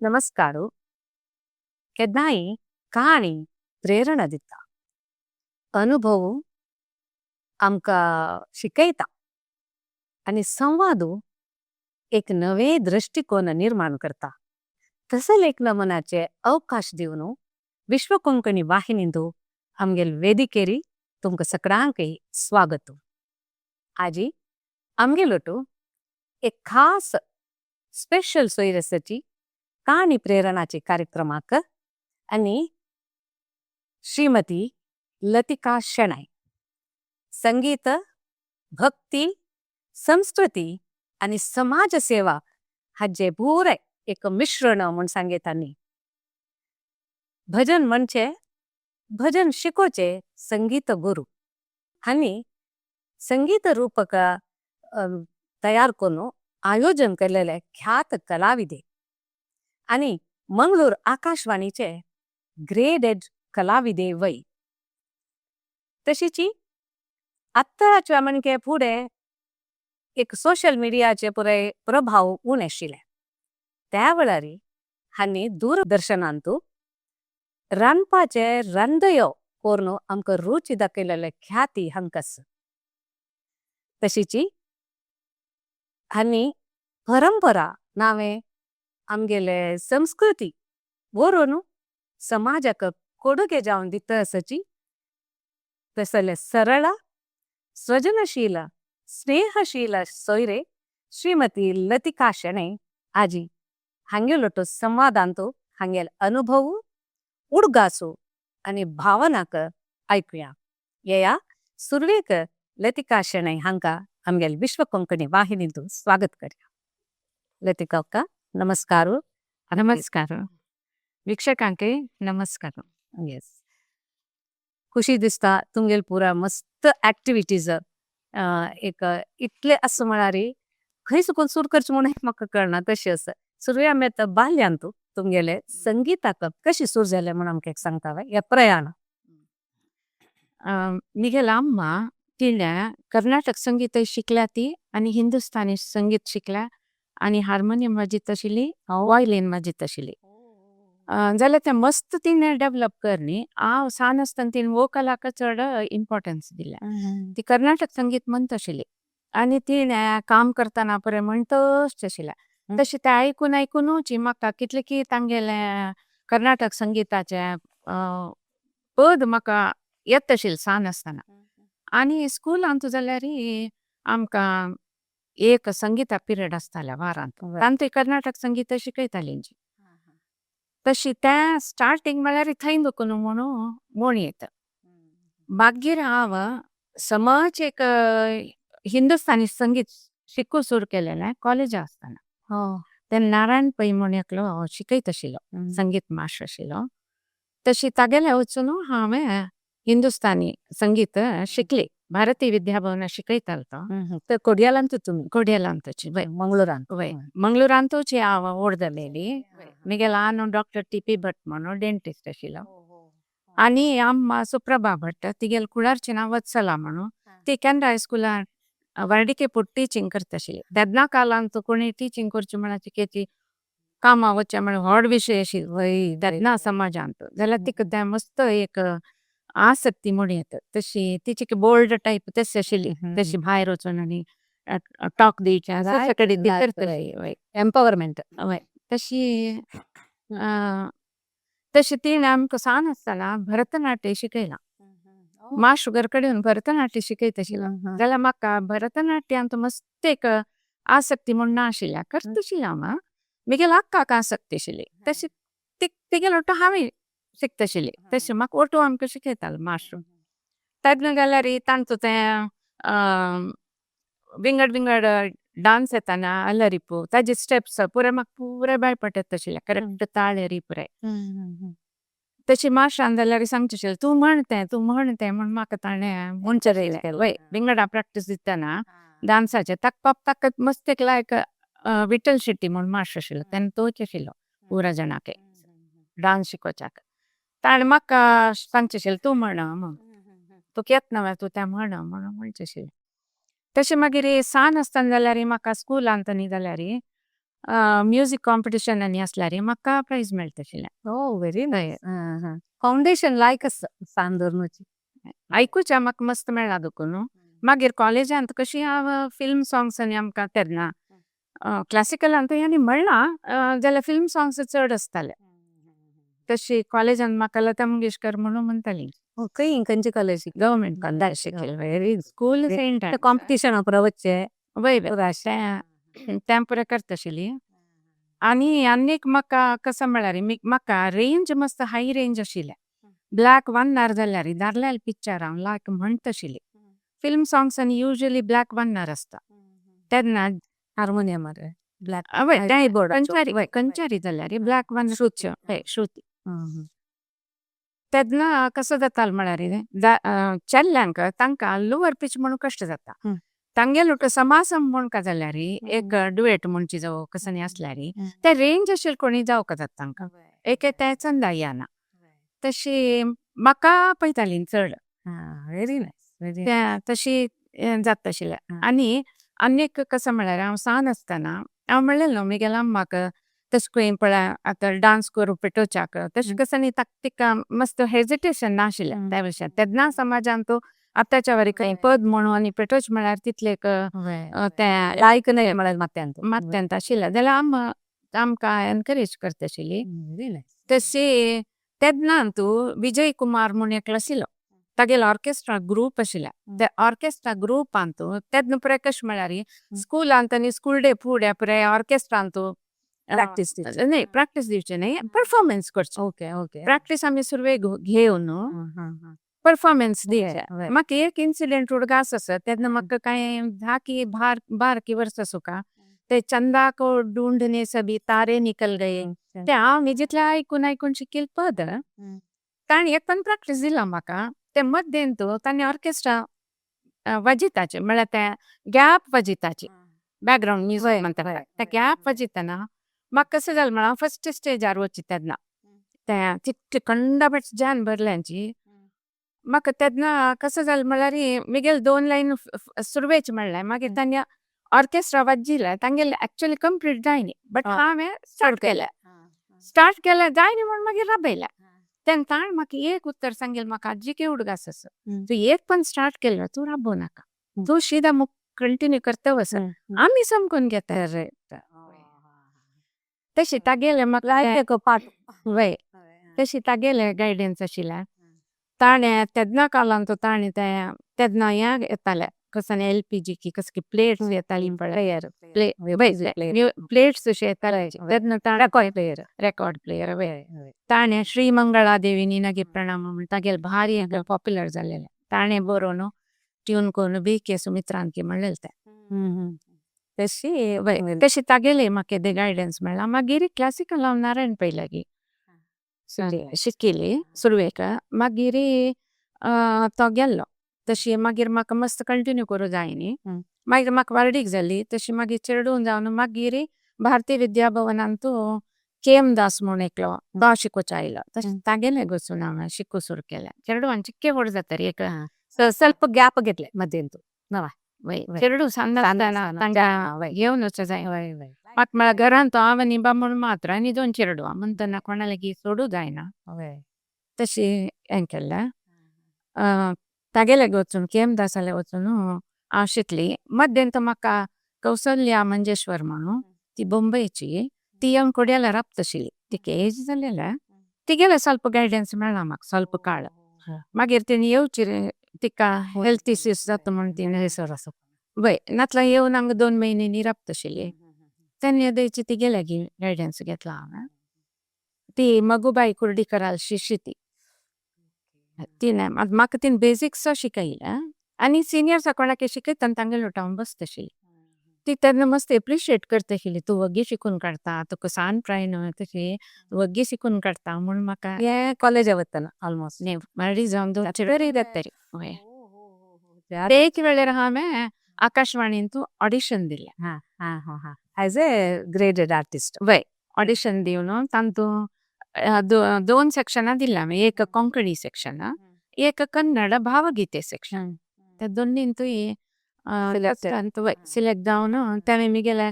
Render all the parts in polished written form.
नमस्कार. केन्नाय कहाणी प्रेरणा दिता. अनुभव आमकां शिकयता आणि संवाद एक नवे दृष्टिकोन निर्माण करता. तसं लेखन मनाचे अवकाश दिवन विश्व कोंकणी वाहिनींदो आमगेल वेदिकेरी तुमकां सगळ्यांकय स्वागत. आजी आमगेलोटू एक खास स्पेशल सोयरसाची कहाणी प्रेरणाचे कार्यक्रमाक आणि श्रीमती लतिका शेणै संगीत भक्ती संस्कृती आणि समाज सेवा हाचे पुरे एक मिश्रण म्हण सांगेतानी. भजन म्हणजे भजन शिकोचे संगीत गुरु आणि संगीत रूपक तयार करून आयोजन केलेले ख्यात कलाविदे आणि मंगळूर आकाशवाणीचे ग्रेडेड कलाविदे वै. तशीची आत्ताच्या मनके पुढे एक सोशल मीडियाचे पुरे प्रभाव उण आशिल्ले. त्या वेळारी हांनी दूरदर्शनांतू रांदपाचे रांदयो करून आमकां रुची दाखयलेले ख्याती हंकस. तशीची हांनी परंपरा नावे आमगेले संस्कृती वरून समाजाक कोडुगे जावन दिता आसाची. तसले सरळ सृजनशील स्नेहशील सोयरे श्रीमती लतिका शेणै आजी हांगेलोटो संवादांतू हांगेल अनुभव उडगासू आणि भावनाक ऐकुया. येया सुरवेक लतिका शेणै हांकां आमगेल विश्व कोंकणी वाहिनींतू स्वागत करया. लतिका अक्का नमस्कार. नमस्कार वीक्षकांके नमस्कार. येस खुशी दिसता तुमगेल पुरा मस्त ऍक्टिव्हिटीज एक इतले असं म्हणारी खंय सुकून सुरू करचे म्हणून म्हाका कळना. तशी असं सुरया मेत बाल्यांतू तुमगेले संगीताक कशी सुरू जाले म्हणून आमकां एक सांगता या प्रयाण. निगेल अम्मा तिने कर्नाटक संगीत शिकल्या ती आणि हिंदुस्थानी संगीत शिकल्या आणि हार्मोनियम वाजित आशिल्ली वायलीन वाजित आशिल्ली. जाल्यार ते मस्त तिने डेव्हलप करनी. हांव सान आसतना तिने वोकलाक चड इम्पॉर्टन्स दिल्या. ती कर्नाटक संगीत म्हणत आशिल्ली आणि तिने काम करतना पळय म्हणटच आशिल्ल्या. तशें ते आयकून आयकूनच म्हाका कितले की तांगेले कर्नाटक संगीताचे पद म्हाका येत आशिल्ले सान आसतना. आणि स्कूलांत जाल्यार आमकां एक संगीता पिरियड आसताले वारांत. तांतूय कर्नाटक संगीत शिकयतालीं. तशी त्या स्टार्टिंग म्हळ्यार थंय दुखून म्हणून म्हण येता. मागीर हांव समज एक हिंदुस्थानी संगीत शिकू सुरू केलेलें कॉलेजा आसतना. ते नारायण पै म्हूण एकलो शिकयत आशिल्लो संगीत मास्टर आशिल्लो. तशी तागेले वचून हांवें हिंदुस्थानी संगीत शिकली. भारतीय विद्याभवनात शिकयतालो तो. तर कोडयालांतू तुम्ही कोड्यालांतची वय मंगळुरांत वय मंगळुरांतूच हांव व्हड जालेली. म्हगे ल्हान डॉक्टर टी.पी. भट म्हणून डेंटिस्ट आशिल्लो. आणि अम्मा सुप्रभा भट तिगेल कुळारचें नांव वत्सला म्हणून ती केन्ना हायस्कुलान वार्डिके पुट टिचींग करता आशिल्ली. तेदना कालांत कोणी टिचींग करची म्हणून तिकेची कामा वचचें म्हणून व्हड विशय आशिल्लो तेदना समाजांत. जाल्यार तिका तें मस्त एक आसक्ती म्हूण येता. तशी तिची बोल्ड टायप तशी आशिल्ली. तशी भायर वचून आनी टॉक दिवचें एम्पॉवरमेंट. वय तशी तशी तिणें आमकां सान आसतना भरतनाट्य शिकयलां. मास्टर कडेन भरतनाट्य शिकयता आशिल्लो. जाल्यार म्हाका भरतनाट्यांत मस्त एक आसक्ती म्हूण ना आशिल्ल्या. करता आशिल्लें हांव म्हगेल आक्काक आसक्ती आशिल्ली. तशी तिगेलो वाटो हांवें शिकता आशिल्ली. तशें म्हाका ओटो आमकां शिकयतालो मास्टर. तेदना जाल्यार तांचो तें विंगड विंगड डान्स येताना अल्लरिपू ताजे स्टेप्स पुरे म्हाका पुरे बायपट येता आशिल्ले. करेक्ट ताळे रिपुरे. तशी मास्टरान जाल्यार सांगता आशिल्लें तूं म्हणतें म्हूण म्हाका ताणें म्हणचे रयलें. वय विंगडा प्रॅक्टीस दितना डान्साचे ताका मस्त एक लायक विठ्ठल शेट्टी म्हूण मास्टर आशिल्लो. तेन्ना तोच आशिल्लो पुरा जाणांक डान्स शिकोवच्याक. ताणें म्हाका सांगचें आशिल्लें तूं म्हण म्हणून. तुका येत ना तूं तें म्हण म्हणून म्हणचें आशिल्लें. तशें मागीर सान आसतना जाल्यार म्हाका स्कूलांत न्ही जाल्यार म्युझिक कॉम्पिटिशन आनी असला रे म्हाका प्राइज मेळटशिलें ओ व्हेरी नायस फाउंडेशन लायक आसा सांदोरनूची आयकुच्या म्हाका मस्त मेळ्ळा देखून मागीर कॉलेजांत कशी हांव फिल्म सॉंग्स आनी आमकां तेन्ना क्लासिकलांत आनी म्हणला जाल्यार फिल्म सॉंग्स चड आसताले तशी कॉलेजांत म्हाका लता मंगेशकर म्हणून म्हणटाली खंय खंयचे कॉलेज गव्हर्मेंट कॉलेज शिकले व्हेरी स्कूल सेंट कॉम्पिटिशन वचचे वय त्या पुरे करतशिली आनीक म्हाका कसं म्हळ्यार म्हाका रेंज मस्त हाय रेंज आशिल्ले ब्लॅक वन्नार जाल्यार दार्ल्याल पिक्चर हांव लायक म्हणटशिली फिल्म सॉंग्स आनी युजली ब्लॅक वन्नार आसता तेन्ना हार्मोनियमार ब्लॅक कंचारी जाल्यार ब्लॅक वन श्रुती तेन्ना कसं जाताल म्हळ्यार चेल्ल्यांक तांकां लोवर पिच म्हणून कश्ट जाता तांगेलो समासम म्हण का जाल्यार एक डुएट म्हणची जावं कसं आसल्यार ते रेंज आशिल्ले कोणी जावं जाता तांकां एक ते चंदा येना तशी म्हाका पळयताली चड व्हेरी नायस तशी जात आशिल्लें आनीक कसं म्हळ्यार हांव सान आसतना हांव म्हणलेलो म्हगेल्या म्हाका तशें खंय पळय आतां डान्स करूं पेटोवच्याक तशें कसं तिका मस्त हेजिटेशन नाशिल्लें त्या विशयान तेन्ना समाजांत आतांच्या वरी खंय पद म्हणून आनी पेटोवच म्हळ्यार तितले ते लायक न्हय म्हळ्यार मात्यांत मात्यांत आशिल्लें जाल्यार आमकां एनकरेज करताशिली तशी तेन्नांत विजय कुमार म्हूण एकलो आशिल्लो तागेलो ऑर्केस्ट्रा ग्रूप आशिल्ले त्या ऑर्केस्ट्रा ग्रुपांत तेन्ना पुराय कशें म्हळ्यार स्कुलांत आनी स्कूल डे फुडें पुराय ऑर्केस्ट्रांत प्रॅक्टीस न्हय प्रॅक्टीस दिवचे न्हय परफॉर्मन्स करचे ओके प्रॅक्टीस आमी सुरवे घेवन परफॉर्मन्स दिवचे म्हाका एक इन्सिडेंट उडगास आसा तेन्ना म्हाका कांय 10 की 12 वर्सां सुका ते चंदा को ढूंढने सभी तारे निकल गए ते हांव न्हिजीतले आयकून शिकिल्लें पद ताणी एक पण प्रॅक्टीस दिला म्हाका ते मध्येंत ताणी ऑर्केस्ट्रा वाजिताचे म्हळ्यार ते गॅप वाजिताचे बॅकग्राऊंड म्युझिक म्हणटा ते गॅप वाजितना म्हाका कसं जालें म्हळ्यार फस्ट स्टेजार वची तेन्ना ते तितले कंडाबट जान भरल्यांची म्हाका तेन्ना कसं जालें म्हळ्यार म्हगेले 2 लायन सुरवेच म्हणलें मागीर तांणी ऑर्केस्ट्रा वाजिल्ले तांगेले एक्चुअली कंप्लीट जायनी बट हांवें स्टार्ट केलें जायनी म्हण मागीर राबयलें तेन्ना ताणें म्हाका एक उत्तर सांगलें म्हाका आजी उडगास आसा तूं एक पण स्टार्ट केलो तूं राबो नाका तूं सीधा कंटिन्यू करता वच आमी समकून घेता तशी तागेले म्हाका पाठ वय तशी तागेले गायडन्स आशिल्लें ताणें तेन्ना कालांत ताणें तेन्ना हें येतालें कसं LPG की कसं प्लेट्स येताली प्लेट्स अशे येताले तेन्ना ताणें रेकॉर्ड प्लेयर ताणें श्री मंगळा देवी निनागे प्रणाम म्हणून तागेले भारी पॉप्युलर जालेलें ताणें बरोवन ट्यून करून BK सुमित्रांकी म्हणलेलें तें तशी तागेले म्हाका ते गायडन्स मेळ्ळा मागीर क्लासिकल हांव नारायण पै लागीं शिकिल्ली सुरवेक मागीर तो गेल्लो तशी मागीर म्हाका मस्त कंटिन्यू करूं जाय न्ही मागीर म्हाका वाडीक जाली तशी मागीर चेडून जावन मागीर भारतीय विद्याभवनांत KM दास म्हूण एकलो तो शिकोवचा आयलो तशें तागेलें वचून हांवें शिकूं सुरू केलें चेडूं चिक्के व्हड जाता रे ಸ್ವಲ್ಪ ಗ್ಯಾಪ್ ಗೆಟ್ಲೆ ಮಧ್ಯಂತು चेडूं सांगना तांकां घेवन वचूं जाय म्हाका म्हळ्यार घरांत हांव आनी बामूण मात्र आनी 2 चेडूं म्हणटना कोणा लागीं सोडूं जायना तशी हें केलें तागेले वचून KM दासाले वचून हांव शिकली मध्यंत म्हाका कौसल्या मंजेश्वर म्हणून ती बॉम्बेची ती यंग कोड्याला राबतशिली तिका एज जालेलें तिगेले ಸ್ವಲ್ಪ गायडन्स मेळ्ळा म्हाका ಸ್ವಲ್ಪ काळ मागीर तेणी येवची तिका हेल्थ इश्यूज जाता म्हण तिणें हेसर आसा वय नातला येवन हांगा 2 म्हयन्यांनी राबतशिली तेन्ना तेची तिगेले गायडन्स घेतला हांवें ती मगुबाई कुर्डीकराल शिशी तिणें म्हाका तीन बेजिक्स शिकयलें आनी सिनियर्स कोणाक शिकयता तांगेलो टावन बसतशिली ती तेन्ना मस्त एप्रिशिएट करतशिली तूं वग्गी शिकून काडटा तुका सान प्राय न्हय तशी वग्गी शिकून काडटा म्हूण म्हाका हे कॉलेज वतना ऑलमोस्ट माडी जावन बरी जातरी एक वेळेर हांवें आकाशवाणींत ऑडिशन दिलें ॲज ए ग्रेडेड आर्टिस्ट वय ऑडिशन दिवन तांतूं 2 सेक्शनां दिल्लें हांवें एक कोंकणी सेक्शन एक कन्नड भावगीते सेक्शन त्या दोनींतूय सिलेक्ट जावन ताणें म्हगेले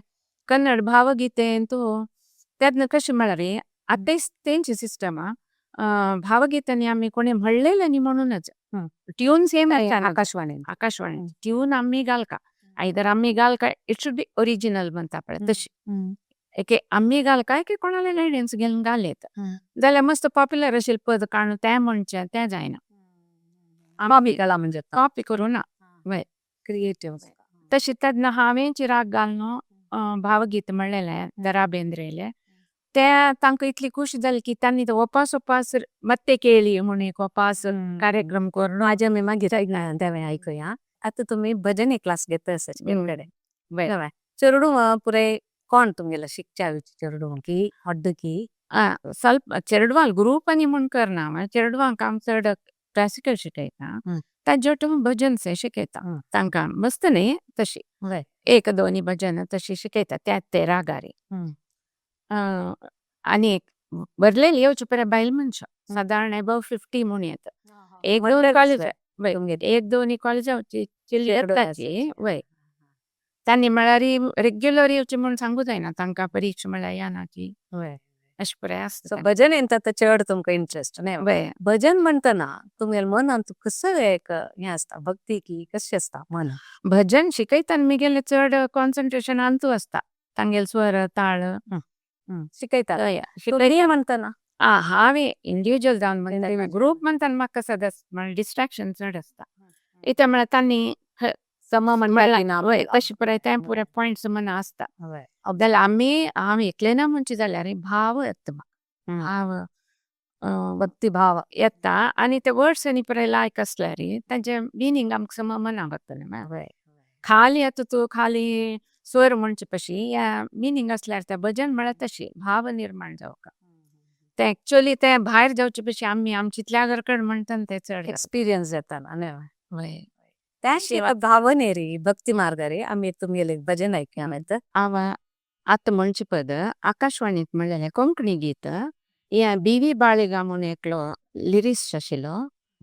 कन्नड भावगीते तो त्यातनं कशी म्हळ्यार आतां तेंची सिस्टम भावगीतांनी आमी कोणी म्हणलेले न्ही म्हणूनच tune same Akashvani Akashvani tune आम्ही घालका आयदर आम्ही घालका इट शुड बी ओरिजिनल म्हणता पळय तशी एके आम्ही घालका की कोणाला लायडन्स घेवन घालेत जाल्यार मस्त पॉप्युलर असेल पद काणू त्या म्हणचे तें जायना आम्ही कला म्हणजे कॉपी करू ना वय क्रिएटिव्ह तशी त्यातनं हांवें चिराग घालून भावगीत म्हणलेलें दरा बेंद्रेले ते तांकां इतली खुशी जाली की त्यांनी तो उपास मत्ते केली म्हणून एक उपास कार्यक्रम करून माझ्या मी मागीर त्यावेळी ऐकूया आता तुम्ही भजनी क्लास घेता कडे वय चेडू पुरे कोण तुमगेला शिकच्या चेडू की हड्ड की ಸ್ವಲ್ಪ ಚೆರಡ್ವಾಲ್ ಗ್ರೂಪ್ అని म्हण करना ಚೆರಡ್ವಾಲ್ काम चड क्लासिकल शिकयता ताजे भजन शिकयता तांकां मस्त न्ही तशी एक दोनी भजन तशी शिकयता ते रागारी आनी एक बरलेली येवची पळय बायल मनशां सादारण एबव 50 म्हूण येता एक दोन कॉलेज एक दोन कॉलेज येताची वय तांणी म्हळ्यार रेग्युलर येवची म्हूण सांगू जायना तांकां परीक्षा म्हळ्यार येना की अशें पुराय आसता भजन येता चड तुमकां इंटरेस्ट न्ही वय भजन म्हणटना तुमगेल्या मनांत कसं एक हें आसता भक्ती की कशी आसता मन भजन शिकयतना मिगेले चड कॉन्सन्ट्रेशन आंतू आसता तांगेल स्वर ताळ शिकयता शिकय म्हणटना हांवें इंडिव्हिज्युअल जावन म्हणटा ग्रूप म्हणटाना म्हाका सदांच डिस्ट्रॅक्शन चड आसता इथे म्हळ्यार तांणी वय तशें पुराय ते पुरे पॉयंट्स मना आसता जाल्यार हांव एकले ना म्हणचे जाल्यार भाव येता म्हाका भाव भक्ती भाव येता आनी ते वर्ड्स आनी पुराय लायक आसल्यार तांचे मिनींग आमकां सम मना बसतलें खाली येता तूं खाली स्वर म्हणचे पशी या मिनींग असल्यार ते भजन म्हळ्यार तशी भाव निर्माण जावका ते एक्चुअली ते भायर जावचे पशी आमी आमचितल्या घरकड म्हणटा ते चड एक्सपिरियन्स जाता वय त्या शिवाय भावने रे भक्ती मार्ग रे आम्ही तुमगेले भजन ऐकूया माहिती हांव आतां म्हणचे पद आकाशवाणीत म्हणलेलें कोंकणी गीत या बी बाळेगा म्हणून एकलो लिरिक्स आशिल्लो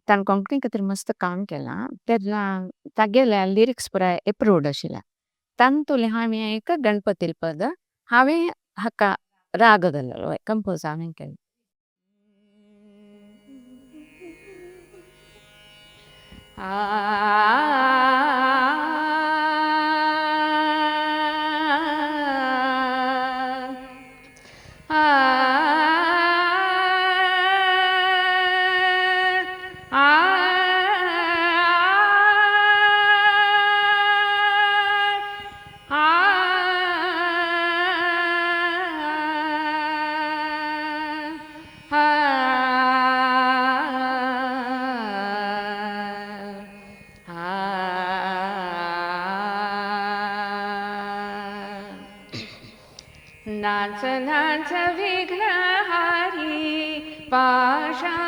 ताणें कोंकणी खातीर मस्त काम केलां तागेले लिरिक्स पुराय एप्रूव्ड आशिल्ले तांतुले हांवें एक गणपती पद हांवें हाका राग घाल्लो कंपोज हांवें केलो नाच नाच विघ्नहारी पाशाकुशधारी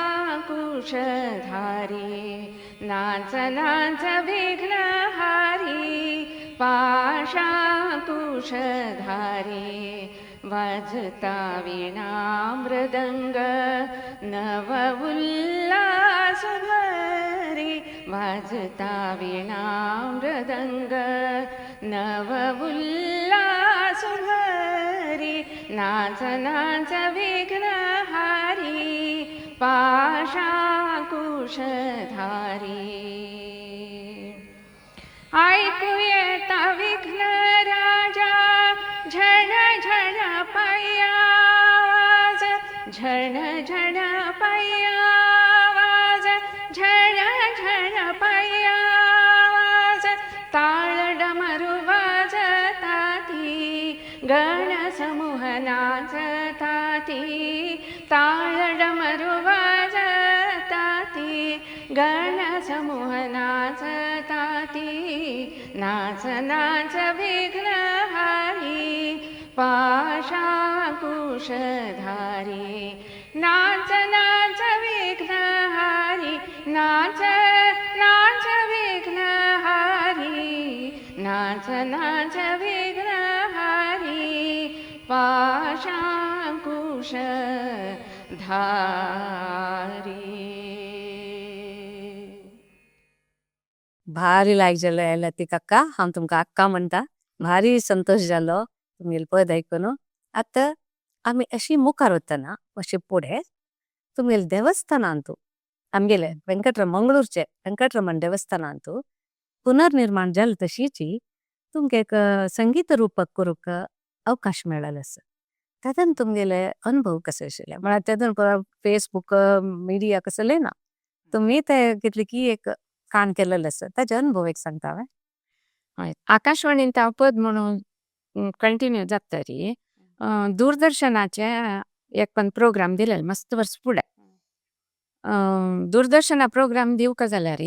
नाच नाच विघ्नहारी पाशाकुशधारी वाजता वीणा मृदंग नव उल्लास भरी वाजता वीणा मृदंग नव उल्लास भरी नाच नाच विघ्नहारी पाशाकुशधारी ऐकू येता विघ्न राजा झण झण पैयावाज झण झण पैयावाज झण झण पैयावाज ताळ डमरू वाजताती गण समूह नाचताती ताळ डमरू वाजताती गण समूह नाचताती नाच नाच विघ्नहारी पाशाकुशधारी नाच नाच विघ्नहारी नाच नाच विघ्नहारी नाच नाच विघ्नहारी पाशाकुशधारी भारी लायक जालो लती काका हांव तुमकां अक्का म्हणटा भारी संतोष जालो तुमगेले पद आयकून आता आम्ही अशी मुखार वतना अशे पुढे तुमगेले देवस्थानांतू आमगेले मंगळूरचे वेंकटरमण देवस्थानांतू पुनर्निर्माण जाल तशीची तुमगे एक संगीत रूपक करूक अवकाश मेळल आसा तातूंत तुमगेले अनुभव कसे आशिल्ले म्हळ्यार तातूंत फेसबुक मिडिया कसं ना तुम्ही ते कितले की एक कान केलेलं आसा ताजे अनुभव एक सांगता हांवें. हय आकाशवाणीन हांव पद म्हणून कंटिन्यू जातरी दूरदर्शनाचे एक पण प्रोग्राम दिलेले मस्त वर्स फुडें दूरदर्शना प्रोग्राम दिवका जाल्यार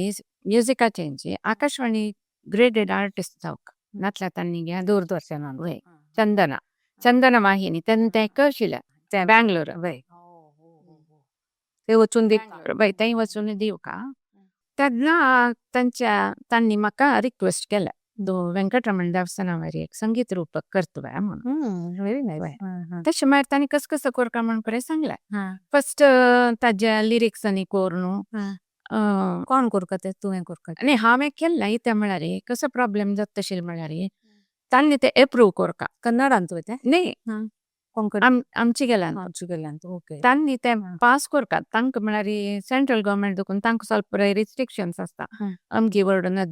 म्युजिकाचे आकाशवाणी ग्रेडेड आर्टिस्ट जावक नातल्या तांणी घ्या दूरदर्शनान वय चंदना वाहिनी तेन्ना ते करशिल्ले ते बँगलोर वय ते वचून वय थंय वचून दिवका तेन्ना तांणी म्हाका रिक्वेस्ट केल्या वेंकटरमण देवस्थाना वयर एक संगीत रूपक करतुवे म्हणून व्हेरी नायस. तशें मागीर तांणी कसं कसं करता म्हणून पळय सांगलें फर्स्ट ताजे लिरिक्स आनी कोर न्हू कोण करता ते तुवें करता आनी हांवें केल्लें इतें म्हळ्यार कसो प्रॉब्लेम जाता तशें म्हळ्यार तांणी ते एप्रूव करता कन्नडान तुवें ते न्ही कोंकणी आमची गेल्यान गेल्यान ओके तांणी ते पास करतात तांकां म्हळ्यार सेंट्रल गव्हर्मेंट देखून तांकां ಸ್ವಲ್ಪ रिस्ट्रिक्शन्स आसता अमकी वर्डन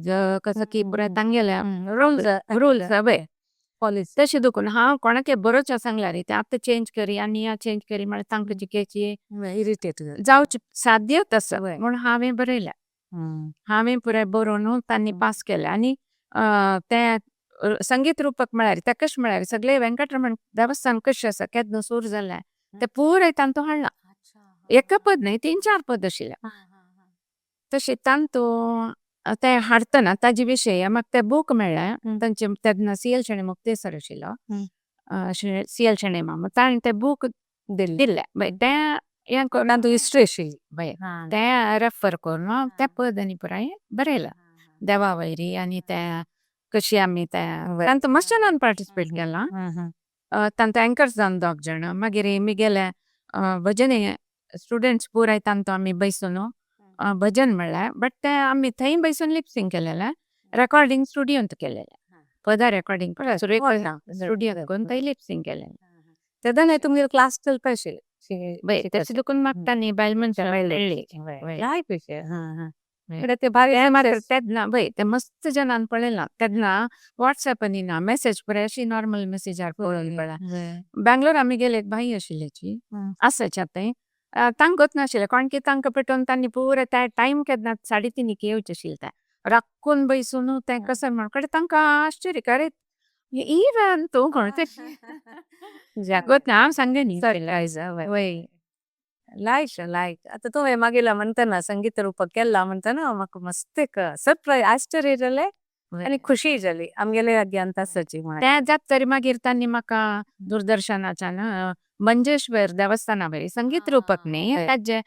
कसं की पुराय तांगेल्या रुल्स हवे पॉलिसी तशें देखून हांव कोणाके बरोवच्या सांगल्यार ते आतां चेंज करी आनी चेंज करी म्हळ्यार तांकां जिकेची इरिटेट जावचे साध्य तसं म्हणून हांवें बरयल्या हांवें पुराय बरोवन तांणी पास केलें आनी ते संगीत रूपक म्हळ्यार ते कशें म्हळ्यार सगळे वेंकटरमण देवस्थान कशें आसा केन्ना सूर जाल्लें ते पुराय तांतू हाडला एक पद न्हय 3-4 पद आशिल्ले तशें तांतू ते हाडतना ताजे विशयी म्हाका ते बूक मेळ्ळें तांचे तेन्ना CL शेणे मुक्तेसर आशिल्लो CL शेणे मामा ताणें ते बूक दिल्ले ते तांतू हिस्ट्री आशिल्ली ते रेफर करून ते पद आनी पुराय बरयला देवा वयरी आनी ते कशी आमी ते तांतू मातशें पार्टिसिपेट केलां तांतू एंकर्स जावन 2 जाण मागीर गेले भजनी स्टुडंट्स पुराय तांतू आमी बसून भजन म्हणलें बट ते आमी थंय बसून लिपसिंग केलेलें रेकॉर्डिंग स्टुडियोंत केलेलें पदा रेकॉर्डिंग स्टुडियोंत करून थंय लिपसिंग केलेलें तेन्ना तुमगेले क्लास चलपा आशिल्ले तशें देखून म्हाका तांणी बायल मनशां ते भारी तेन्ना ते मस्त जनान पळयलां तेन्ना व्हॉट्सएपांनी ना मेसेज पुराय अशी नॉर्मल मेसेजार पळोवन पळय बँगलोर आमी गेले एक भाई आशिल्लेची आसाच्या थंय तांकां नाशिल्लें कोण की तांकां पेटोवन तांणी पुराय ते टायम केन्ना 3:30 येवचे आशिल्ले ते राखून बसून ते कसं म्हणकडे तांकां आश्चर्य अरे इवन तूं खंय हांव सांगलें न्ही वय लायक आता तुवें मागेला म्हणतना संगीत रूपक केला म्हणतना म्हाका मस्त एक सरप्राईज आश्चर्य जालें आनी खुशी जाली आमगेले अज्ञान तासाची ते जात तरी मागीर तांणी म्हाका दूरदर्शनाच्यान मंजेश्वर देवस्थाना वयरी संगीत रूपक न्ही ताजे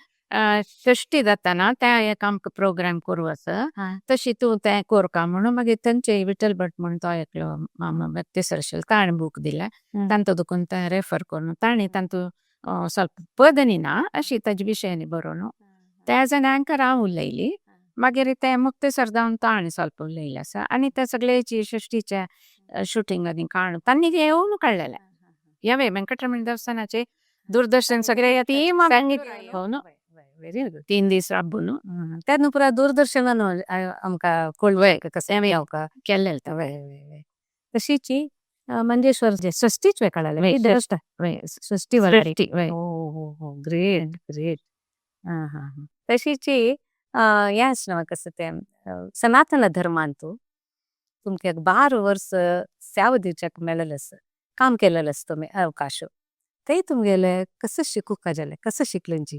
षष्टी जाताना ते एक आमकां प्रोग्राम करूं आसा तशी तूं तें कोरका म्हणून मागीर तांचे विठ्ठल भट म्हणून तो एकलो मामा मुक्तेसर आशिल्लो ताणें बूक दिलें तांतू देखून ते रेफर करून ताणें तांतू ಸ್ವಲ್ಪ पद न्ही ना अशी ताजे विशयानी बरोवन ते एज एन एंकर हांव उलयली मागीर ते मुक्तेसर जावन ताणें ಸ್ವಲ್ಪ उलयलें आसा आनी ते सगळेची षष्टीचे शूटिंग आनी काण तांणी येवन काडलेलें ह्या वेंकटरमण देवस्थानाचे दूरदर्शन सगळे व्हेरी गुड 3 दीस राबून तेन्ना पुरा दूरदर्शनान आमकां कळवय कसं केल्लें तशीची मंजेश्वर षष्टीच वेळ काढायला षष्टी ग्रेट ग्रेट तशीची हें आसना कसं ते सनातन धर्मांतू तुमकां एक 12 वर्स सेवा दिवच्याक मेळलेलें आसा काम केलेलें आसा तुमी अवकाश ते तुमगेले कसं शिकूंक जालें कसं शिकलेंची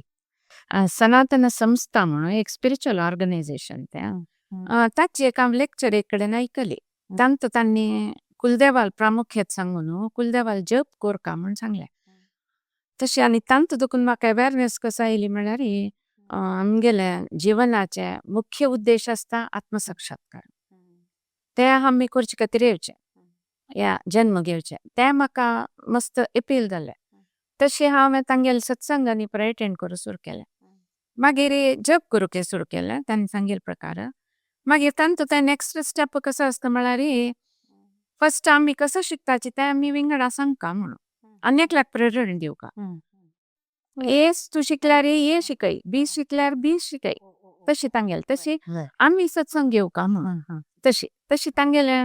सनातन संस्था म्हणून एक स्पिरिच्युअल ऑर्गनायझेशन ताची एक हांव लेक्चर एक कडेन आयकली तांतू तांणी कुलदेवाल प्रामुख्यात सांगून कुलदेवाल जप कोरका म्हणून सांगलें तशें आनी तांतू देखून म्हाका अवेअरनेस कसो आयली म्हळ्यार आमगेले जिवनाचे मुख्य उद्देश आसता आत्मसाक्षात्कार ते आमी करचे खातीर येवचे या जन्म घेवचे ते म्हाका मस्त अपील जालें तशें हांवें तांगेले सत्संगांनी पुराय अटेंड करूं सुरू केलें मागीर जप करूंक सुरू केलें तांणी सांगिल्ले प्रकार मागीर तांतू ते नेक्स्ट स्टेप कसो आसता म्हळ्यार फर्स्ट आम्ही कसं शिकताचे ते आम्ही विंगडा सांगका म्हणून आनी एकल्याक प्रेरणा दिवका ए तू शिकल्यार ए शिकय बी शिकल्यार बी शिकय तशी तांगेल तशी आम्ही सत्संग घेवका म्हणून तशी तशी तांगेले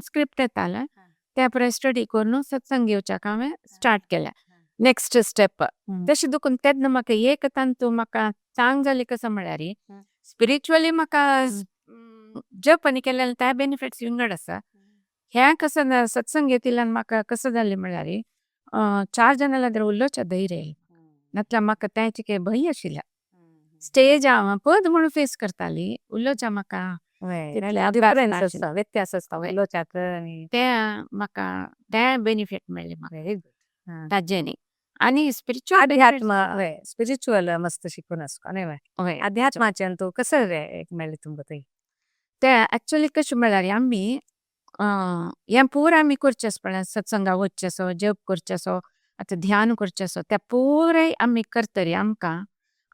स्क्रिप्ट येताले त्या प्रमाणे स्टडी करून सत्संग घेवच्याक हांवें स्टार्ट केल्या नेक्स्ट स्टेप तशी दुखून तेन्ना म्हाका एक तांतू म्हाका चांग जाली कसं म्हळ्यार स्पिरिच्युअली म्हाका जप आनी केलेले त्या बेनिफिट्स विंगड आसा ह्या कसं सत्संग घेतिल्यान म्हाका कसं जालें म्हळ्यार 4 जाणां लागीं उलोवचें धैर्य येलें नातल्यार म्हाका तेंचे भंय आशिल्ल्या स्टेज हांव पद म्हणून फेस करताली उलोवचें म्हाका व्यत्यास असता उलोवच्याक आनी ते म्हाका ते बेनिफिट मेळ्ळे म्हाका ताजेनी आनी स्पिरिच्युअल स्पिरिच्युअल मस्त शिकून असतो न्ही अध्यात्माचे तू कसं एक मेळ्ळें तुमकां थंय ते ऍक्च्युअली कशें म्हळ्यार आमी हें पुरो आमी करचें पळय सत्संगा वचचेसो जप करचेसो आतां ध्यान करचेसो ते पुराय आमी करतरी आमकां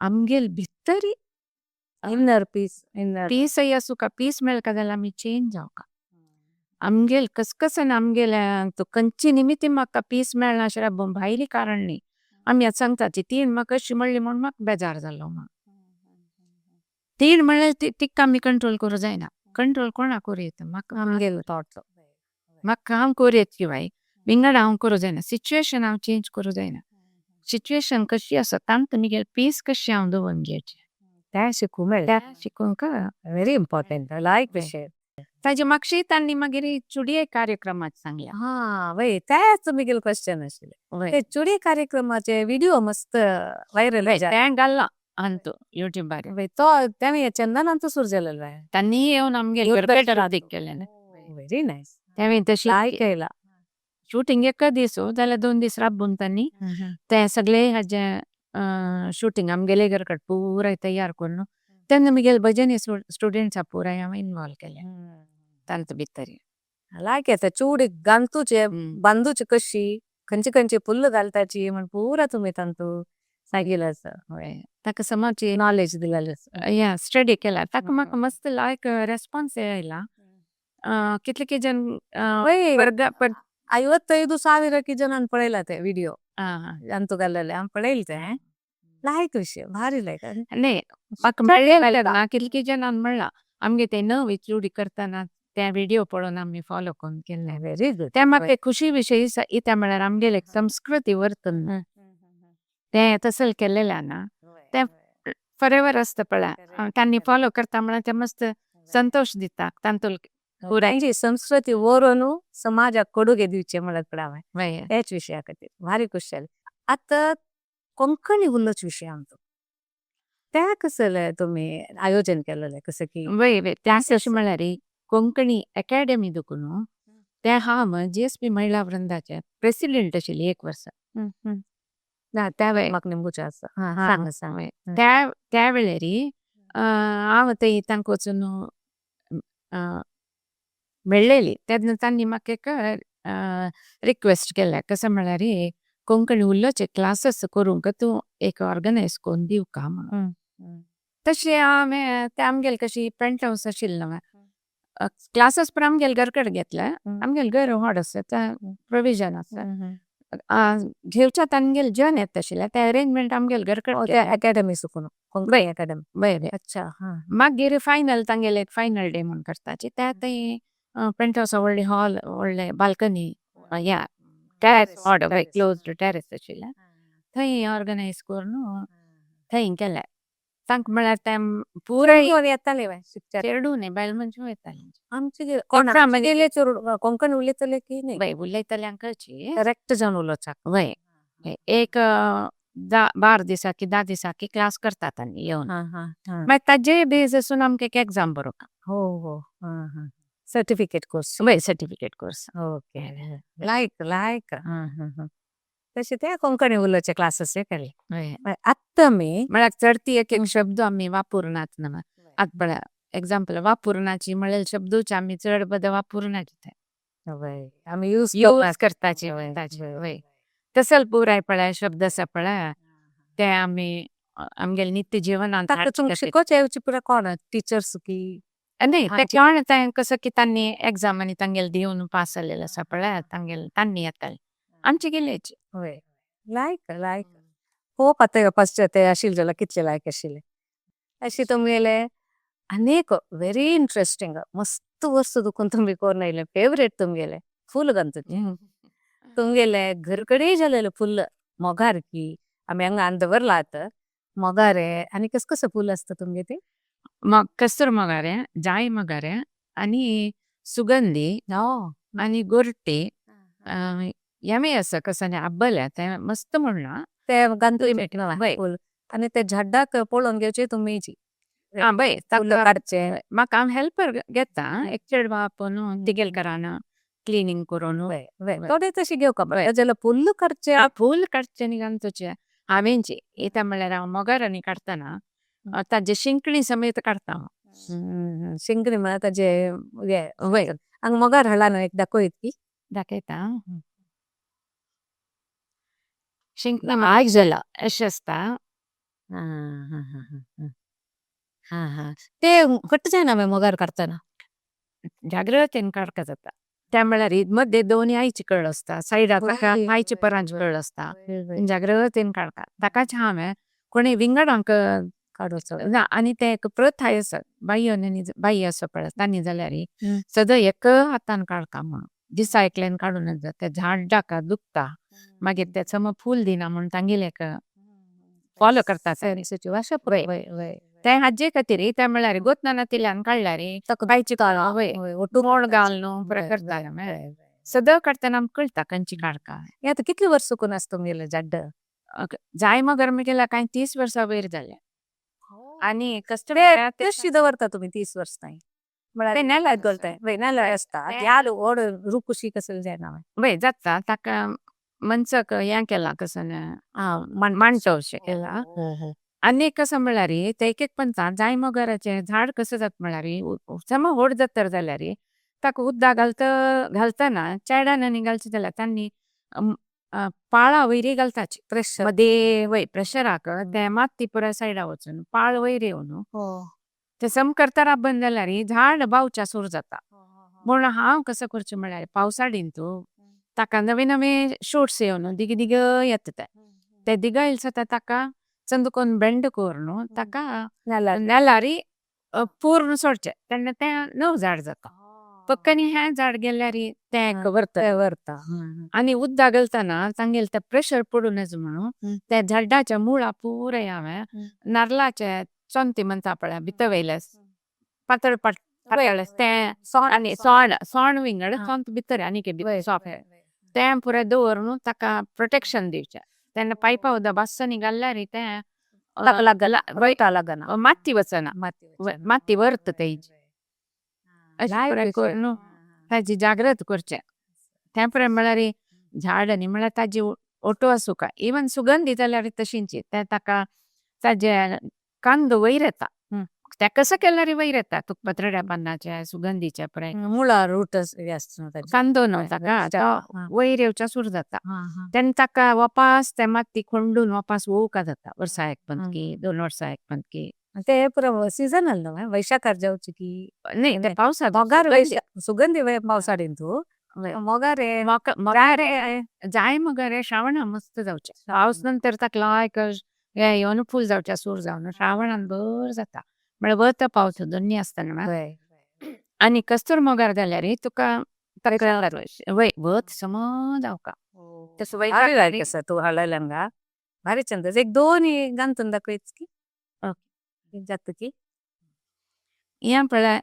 आमगेल भितरी इन्नर पीस आसूं पीस मेळका जाल्यार आमी चेंज जावका आमगेल कसकसन आमगेले तो खंयची निमिती म्हाका पीस मेळना आशिल्ल्या भायली कारण न्ही आमी आतां सांगताची तीन म्हाका अशी म्हणली म्हणून म्हाका बेजार जालो म्हणून तीन म्हणल्यार तिका आमी कंट्रोल करूं जायना कंट्रोल कोणा करूं येता म्हाका आमगेल थॉट म्हाका हांव करूं येता शिवाय विंगड हांव करूं जायना सिच्युएशन हांव चेंज करूं जायना सिच्युएशन कशी आसा तांत तुमगेल पीस कशी हांव दवरून घेवचें ते शिकूं मेळ्ळें शिकूंक व्हेरी इम्पॉर्टंट लायक विषय ताजे म्हाका तांणी मागीर चुडये कार्यक्रमात सांगल्या हा वय तेच तुमगेल क्वेश्चन आशिल्ले ते चुडी कार्यक्रमाचे व्हिडिओ मस्त व्हायरल ते घालना अंतू युट्यूबार तो तेमी चंदनांतू सुरू जालेलो तांणी येवन आमगेल केलें व्हेरी नायस तेमी तशी लायक केला शूटिंग एक दीस जाल्यार 2 दीस राबून तांणी ते सगळे हाजे शूटिंग आमगेले घरकड पुराय तयार करून तेन्ना मुगेल भजनी स्टुडंट्स पुराय हांवें इन्वॉल्व केले तांत भितर लायक येता चूड घालतूचे बांदूची कशी खंयची फुल्ल घालताची म्हण पुरा तुमी तांतू सांगिल्लें आसा ताका समज नॉलेज दिलेलें आसा या स्टडी केला ताका म्हाका मस्त लायक रेस्पॉन्स येयला कितले जन पण 55,000 ಜನನ್ ಪಳೇಲ ते ವಿಡಿಯೋ ಅಂತೂ ಗಲ್ಲಲ್ಲಿ ಪಳೇಲ್ತೆ लायक विषय भारी लायक न्ही म्हाका मेळ्ळें ना कितले जनान म्हणला आमगे ते नवी चुडी करतना ते व्हिडिओ पळोवन आमी फॉलो करून केल्ले व्हेरी गुड ते म्हाका खुशी विशयी येता म्हळ्यार आमगेले संस्कृती वर्तन ते तसल केलेले ना ते फॉरएवर आसता पळय तांणी फॉलो करता म्हळ्यार ते मस्त संतोष दिता तांतूल पुरायची संस्कृती वरून समाजाक कोडुगे दिवचे म्हणत पडावे हेच विशया खातीर भारी खुशी जाली आता कोंकणी उलोवच विशय आमचो त्या कसं तुम्ही आयोजन केलेलं कसं की वय त्या अशें म्हळ्यार कोंकणी अकॅडमी दुखून ते हांव GSP महिला वृंदाचे प्रेसिडेंट आशिल्ली 1 वर्स ना त्या म्हाका निंबूचे आसा सांग त्या वेळार हांव थंय तांकां वचून मेळ्ळेली तेन्ना तांणी म्हाका एक रिक्वेस्ट केल्या कसं म्हळ्यार कोंकणी उलोवचे क्लासीस करूंक तूं एक ऑर्गनायज करून दिवका म्हणून तशें हांवें ते आमगेल कशी पेंट हावस आशिल्लो क्लासीस पण आमगेल घरकड घेतल्या आमगेल घर व्हड आसा त्या प्रोविजन आसा घेवच्या तांगेल जन येता आशिल्ले ते अरेंजमेंट आमगेल घरकड अकॅडमी सुकून कोंकणी अकॅडमी बरें अच्छा मागीर फायनल तांगेले फायनल डे म्हणून करताचे त्या थंय पेंट हावसा व्हडली हॉल व्हडले बाल्कनी या टेरेस क्लोज्ड टेरेस आशिल्ले थंय ऑर्गनायज करून थंय केले तांकां म्हळ्यार ते पुराय येताले चेडू न्ही बायल मनशां येतालीं आमचे कोंकणी उलयतले की न्ही वय उलयतल्यांकची करेक्ट जावन उलोवच्याक वय एक 12 दिसा की 10 दिसा की क्लास करतात आनी येवन मागीर ताजे बेज आसून आमकां एक एग्जाम बरोवप हो हो सर्टिफिकेट कोर्स वय सर्टिफिकेट कोर्स ओके लायक तशें ते कोंकणी उलोवचे क्लासीस केले आत्ता मी म्हळ्यार चडती एक शब्द आमी वापरनात न्हू आतां पळय एग्जाम्पल वापरनाची म्हळ्यार शब्दूच आमी चड बद वापरनाची आमी यूज करताचे वय तसल पुराय पळय शब्द आसा पळय ते आमी आमगेल नित्य जिवनांत शिकोवचे येवचे पुरा कोण टिचर्स की नाही हा, ते केवळ कसं की त्यांनी एक्झाम आणि तांगेल दिवन पास जाल्लेले आसा पळय तांगेल तांणी येताले आमचे गेलेचे वय लायक खूप आता पासचे ते आशिल्ले जाल्यार कितले लायक आशिल्ले अशी तुमगेले अनेक व्हेरी इंटरेस्टिंग मस्त वस्तू दुखून तुम्ही कोरून येयले फेवरेट तुमगेले फुल गंतुचे तुमगेले घरकडे जालेले फुल मोगारकी आम्ही हंगा अंदवरला आत मोगारे आणि कसं फुल असतं तुमगे ते मग कस्तूर मोगारे जाय मोगारे आणि सुगंधी आणि गोरटे यमे असं कसं हब्बल्या ते मस्त म्हणला ते गंतुचे वय फुल आणि ते झाडाक पळोवन घेवचे तुमीची हा बय फुल काडचे म्हाका हांव हेल्पर घेता एक चेड बापून तिगेल कराना क्लिनिंग करून वय वय थोडे तशी घेवका जाल्यार फुल करचे फूल काडचे न्ही घालतोचे हांवेंची येता म्हणल्यार हांव मोगार आनी काडटना ताजे शिंकणी समेत काडटा हांव शिंगरी म्हळ्यार ताजे हे वय हांगा मोगार हाडला न्हू एक दाखयत की दाखयता शिंकणी आयक जाला अशें आसता ते कट्ट जायना मोगार काडटना जाग्रतेन काडका जाता त्या म्हणल्यार मध्ये दोन्ही आईची कळ असता सायडाक आईची परांची कळ असता जाग्रतेन काडटा ताकाच हांवें कोणी विंगडांक काडूचो ना आणि ते एक प्रथा आसा बाई असो पळय तांणी जाल्यार सदां एक हातान काडटा म्हणून दिसा एकल्यान काडून ते झाडाक दुखता मागीर त्याचं मग फूल दिना म्हणून तांगेले एक फॉलो करता भाशा वय वय ते हाजे खातीर त्या म्हणल्यार गोतनाना तिल्यान काडल्यार बायची वय मोड घालून बरें करता सदां काडटना आमकां कळटा खंयची काडका हे आतां कितले वर्स करून आसता तुमगेले जड्ड जाय मगर गेला कांय 30 वर्सां वयर जाल्या आणि कशी दवरता तुमी 30 वर्स ताईं म्हळ्यार नेला करताय वय नाल्या आसता याल ओड रुकुशी कसं जायना वय जाता ताका मनसक हें केला कसं मांडतो अशें केला आनी कसं म्हणल्यार ते एक पंचा जाय मोगराचें झाड कसं जाता म्हणल्यार सम व्हड जाता जाल्यार ताका उदक घालतना चेड्यान आनी घालचे जाल्यार तांणी पाळा वयरी घालताची प्रेशर मदे वय प्रेशराक ते माती पुराय सायडा वचून पाळ वयर येवन ते सम करता बंद जाल्यार झाड बावच्या सूर जाता म्हूण हांव कसं करचें म्हणल्यार पावसाळींतू ताका नवे नवे शूट्स येवन दिग दिग येता ते दिग येयले जाता ताका चंदकोन बेंड करून ताका नेल्यार पूर्ण सोडचे तेन्ना तें नवं झाड जाता पक्कनी हें झाड गेल्यार तें व्हरता आनी उदक घालतना तांगेल ते प्रेशर पडू नज म्हणून त्या झाडाच्या मुळा पुराय हांवें नारळाचे चोंती म्हणटा पळय भितर वयले पातळ तें सोण विंगड चोंत भितर आनी तें पुराय दवरून ताका प्रोटेक्शन दिवचें तेन्ना पायपा उदक बासनी घाल्यार तें लागना माती वचना माती व्हरता तेजी करून ताजी जागृत करचें तें पुराय म्हळ्यार झाड न्ही म्हळ्यार ताजी ओटो आसूं काय इवन सुगंधी जाल्यार तशींची ते ताका ताजे कांदो वयर येता ते कसं केल्यार वयर येता तुका पत्रड्या पानाचे सुगंधीचे पुराय मुळा रूट कांदो न्हू ताका वयर येवच्या सूर जाता तेन्ना ताका वापास ते माती खंडून वापास वोवका जाता वर्सा एक पंतकी 2 वर्सां एक पंतकी ते पुरो सीझनल न्हू वैशाखार जावची की न्ही ते पावसांत मोगार सुगंधी पावसाळीन तू मोगारे जाय मोगारे श्रावणां मस्त जावचे पावस नंतर ताका लायक हे येवन फूल जावचे सूर जावन श्रावणान बर जाता म्हळ्यार वत पावस दोन्ही आसतना आनी कस्तूर मोगार जाल्यार तुका वय वत सम जावका तसं भारी आसा तू हाडलेल्यांगा भारी चंद एक दोन घांतून दाखयच की जाता की या पळय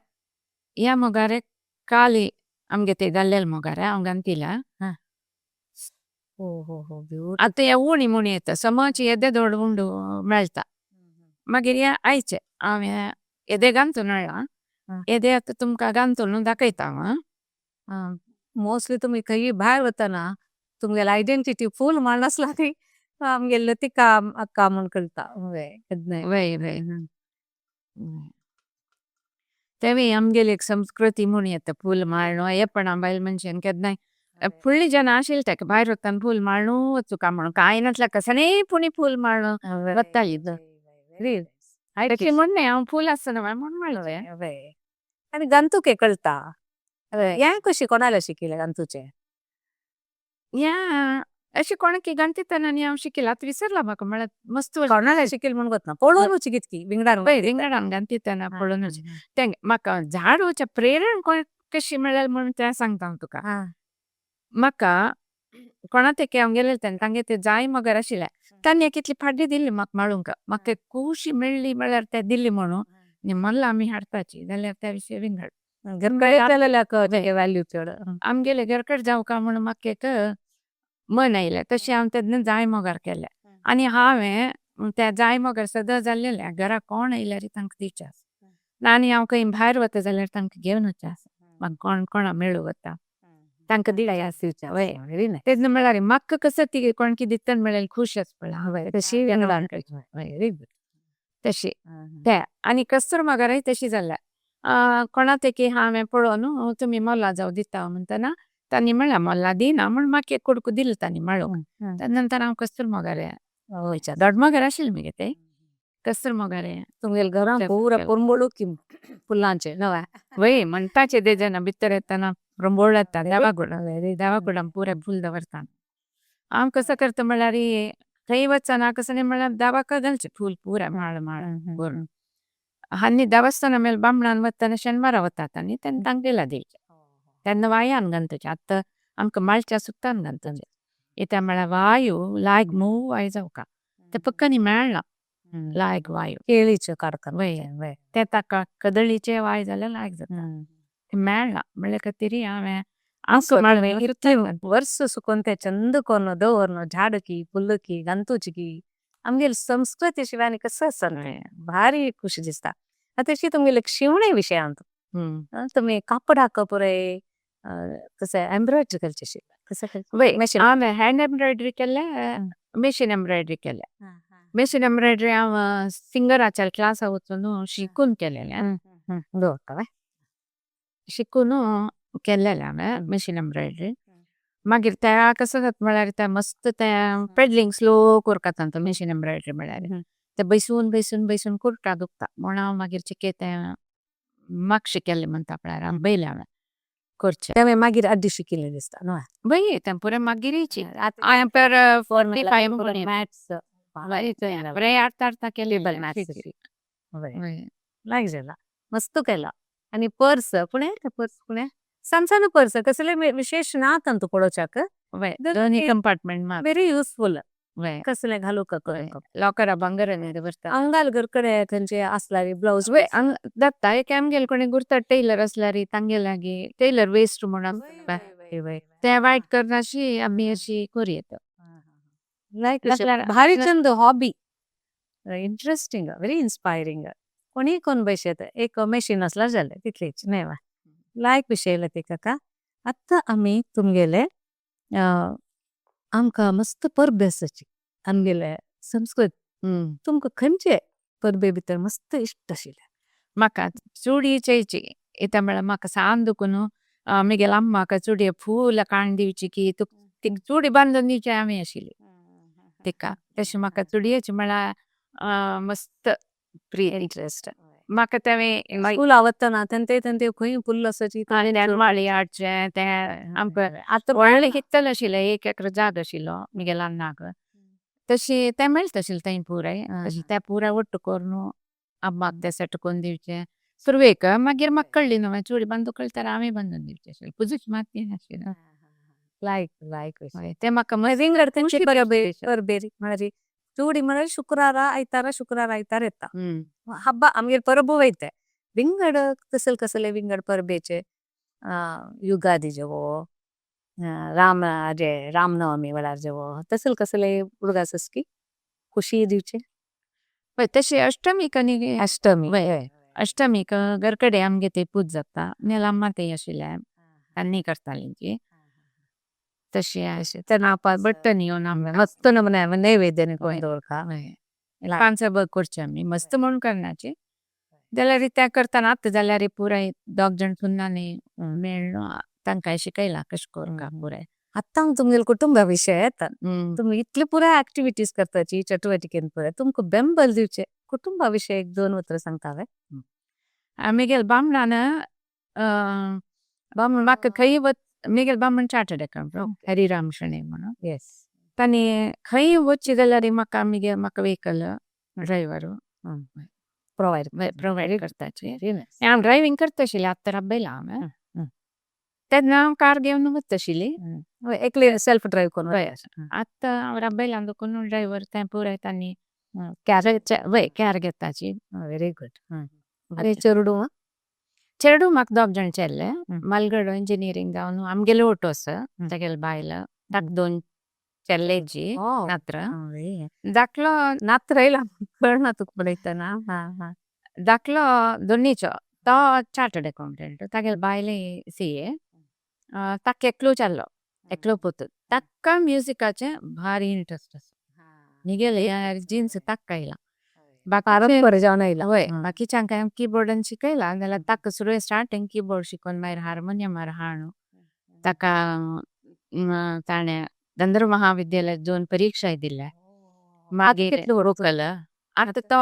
या मोगारे काली आमगे ते जाल्लेले मोगारे हांव घालतिला आतां हे उणी मुणी येता समज येदे दोड उंड मेळटा मागीर हे आयचे हांवें येदे घालतून हाडला येदे आतां तुमकां घालतून दाखयता हांव मोस्टली तुम्ही खंय भायर वतना तुमगेली आयडेंटिटी फूल म्हण आसला ती आमगेले ती काम अक्का म्हूण कळटा वय वय तेवी आमगेली एक संस्कृती म्हूण येता फूल माळणो हे पण बायल मनशान केन्नाय फुडलीं जनां आशिल्ली तेका भायर वताना फूल माळणू वचूं काय म्हणून कांय नासल्यार कसांनी पुणी फूल माळणो वतालीं तशी म्हण हांव फूल आसतना म्हूण म्हणलें आणि गंतुके कळता या कशी कोणाला शिकिले गंतूचे या अशी कोणाकी गंतिताना हांव शिकिला आतां विसरला म्हाका म्हळ्यार मस्त कोणाला शिकिल म्हणून गोत ना पळोवनूच कितकी विंगडार पळय रिंगणान गंतिताना पळोवनूच ते म्हाका झाड वयच्या प्रेरण कोण कशी मेळ्ळी म्हणून तें सांगता हांव तुका म्हाका कोणा तेके हांव गेलें तेन्ना तांगे ते जाय मगर आशिल्ले तांणी एक इतली फाटी दिल्ली म्हाका माळूंक म्हाका खुशी मेळ्ळी म्हळ्यार ते दिल्ली म्हणून आनी म्हणलां आमी हाडपाची जाल्यार त्या विशयी विंगड व्हॅल्यू चड आमगेले घरकड जावं का म्हणून म्हाका एक मन आयलें तशें हांव तेन्ना जाय मोगार केलें आनी हांवें त्या जाय मोगार सदां जाल्लेल्या घरा कोण आयल्यार तांकां दिवचें आसा आनी हांव खंय भायर वता जाल्यार तांकां घेवन वचचें आसा म्हाका कोण कोणा मेळूं वता तांकां दिवया दिवचें वय व्हेरी नायस तेन्ना म्हळ्यार म्हाका कसं ती कोण कितें दितन मेळ्ळें खुश आसपळा तशी व्हेरी गुड तशी ते आनी कस्तूर मोगारय तशी जाल्या कोणा तेकी हांवें पळोवन तुमी मोला जावं दिता म्हणटना तांणी म्हळ्यार मोला दिना म्हूण म्हाका एक कुडको दिलो तांणी माळूंक त्या नंतर हांव कस्तूर मोगार वयच्या दोड मोगार आशिल्लें मगे ते कस्तूर मोगार तुमगेल घरां पूरा पुरंबोळू की फुलांचे नव्या वय म्हणटाचे तेजेना भितर येताना पुरंबोळ येता देवाकुडां पुरे फूल दवरता हांव कसं करता म्हळ्यार खंय वचना कसं न्ही म्हळ्यार देवाक घालचें फूल पुरे माळ माळ करून आनी देवस्थाना मेल बामणान वताना शेनवारा वतात आनी तेन्ना तांकां दिला दिवचें तेन्ना वायान घालतचे आतां आमकां माळच्या सुतान घालतचे इत्या म्हळ्यार वायू लायक मोव वायू जावका ते पक्कानी मेळना लायक वायू केळीचे काडका वय ते ताका कदळीचे वाय जाल्यार लायक जाता ते मेळना म्हणल्या खातीर हांवें वर्स सुकोन ते चंद कोन दवरनो झाडकी फुल्लकी गंतूचकी आमगेल संस्कृती शिवाय कसं आसा भारी खुशी दिसता तशी तुमगेले शिवणे विशयांत तुम्ही कापड हाकप रे कसं एम्ब्रॉयडरी करचे शिकला कसं वय हांवें हँड एम्ब्रॉयडरी केलें मशीन एम्ब्रॉयडरी केलें मशीन एम्ब्रॉयडरी हांव सिंगराच्या क्लासा वचून शिकून केलेलें शिकून केलेलें हांवें मशीन एम्ब्रॉयडरी मागीर त्या कसं जाता म्हळ्यार ते मस्त ते पेडलिंग स्लो कोरता तो मशीन एम्ब्रॉयडरी म्हळ्यार ते बसून बसून बसून कुर्टा दुखता म्हूण हांव मागीर चिके ते म्हाका शिकेल्लें म्हणटा म्हळ्यार हांव पयलें हांवें करचें तें मागीर आदी शिकिल्लें दिसता न्हू वय तें पुरें मागीरची हांवें पर बरें आर्ता केलें लायक जाला मस्त केला आणि पर्स पुणे पर्स पुणे सण पर्स कसले विशेष ना तंतु पडोवच्याक दोन्ही कंपार्टमेंट व्हेरी युजफुल वय कसले घालू का लोकरा भांगर दवरता अंगाल घरकडे खंयचे असल्यारी ब्लाउज वय दत्ता एक आमगेल कोणी गुर्ता टेलर असल्यारी तांगे लागी टेलर वेस्ट म्हणून ते वायट करनाशी आमी अशी करूं येता लायक भारी चंद हॉबी इंटरेस्टिंग व्हेरी इन्स्पायरिंग कोणी कोण बसत एक मशीन असल्यार जालें तितलेच न्हय वा लायक विषय ते का आतां आमी तुमगेले आमकां मस्त परबे आसाची आमगेले संस्कृत तुमकां खंयचे परबे भितर मस्त इश्ट आशिल्ले म्हाका चुडी चेयची येता म्हळ्यार म्हाका सान दुखून म्हगेल अम्माका चुडये फूल काण दिवची की तुका चुडी बांदून दिवची आमी आशिल्ली तिका तशें म्हाका चुडयेची म्हळ्यार मस्त प्रिय इंट्रस्ट म्हाका तें स्कूल आवडटना तेन्ना खंय फुल्ल आसाची माळी हाडचें तें आमकां आतां व्हडलें कित्तल आशिल्लें एक एकर जाग आशिल्लो म्हगेल्या अण्णाक तशी तें मेळटा आशिल्लें थंय पुराय तें पुराय वट्ट करून अम्माक तें सेट करून दिवचें सुरवेक मागीर म्हाका कळ्ळी न्हू चुडी बांदूं कळटा आमी बांदून दिवचें आशिल्लें पुजूच मात नाशिल्लें लायक लायक ते म्हाका विंगड तेंची परबेरी म्हळ्यार चुडी म्हळ्यार शुक्रारा आयतार येता हब्बा आमगेर परबो वयता विंगड कसले विंगड परबेचे युगादी जेवो रामनवमी वेळार जेवो कसले उडगास की खुशी दिवचे तशी अष्टमी न्ही अष्टमी अष्टमीक घरकडे आमगे ते पूज जाता नेलाम्मा ते आशिल्ले तांणी करतालीं ती तशी त्या नापार बट्टन येवन आमी मस्त नमुने नैवेद्य दवरता पांच करचे आमी मस्त म्हणून करनाची जाल्यार त्या करतना आतां जाल्यार पुराय दोग जाण सुन्ना न्ही मेळ्ळो तांकां शिकयला कशें करूंक पुराय आतां तुमगेल कुटुंबा विशय येता तुमी इतले पुराय ऍक्टिव्हिटीज करताची चटुवटिकेन पुराय तुमकां बेंबल दिवचे कुटुंबा विशय एक दोन उतर सांगता आमी गेल बामणान बामण म्हाका खंय मिगेल बामण चार्टर्ड अकाउंटंट हरिराम शणे म्हणून येस तांणी खंय वचची जाल्यार म्हाका व्हेकल ड्रायव्हर प्रोवायड करताचे हांव ड्रायव्हिंग करता आशिल्लें आतां राबयलां हांवें तेन्ना हांव कार घेवन वता आशिल्ली एकले सेल्फ ड्राईव्ह करून हय आतां हांव राबयलां देखून ड्रायव्हर तें पुराय तांणी कॅर घेताची व्हेरी गुड आणि चेडू चेडू म्हाका दोग जाण चेल्ले मालगड इंजिनियरींग जावन आमगेले ओटोस तेगेले बायल ताका 2 चेल्लेची नात्र धाकलो नात्र येयला कळना तुका पळयतना धाकलो दोनीचो तो चार्टर्ड अकाउंटंट तागेले बायले CA ताका एकलो चल्लो एकलो पुत ताका म्युजिकाचे भारी इंट्रस्ट आसा निगेले जिन्स ताका येयला परत जावन येयला वय बाकीच्यांक हांवें कीबोर्डान शिकयला जाल्यार ताका सुरवें स्टार्टींग कीबोर्ड शिकोवन मागीर हार्मोनियमार हाडून ताका ताणें धंद्र महाविद्यालयात 2 परिक्षाय दिल्या मागीर वोकल आतां तो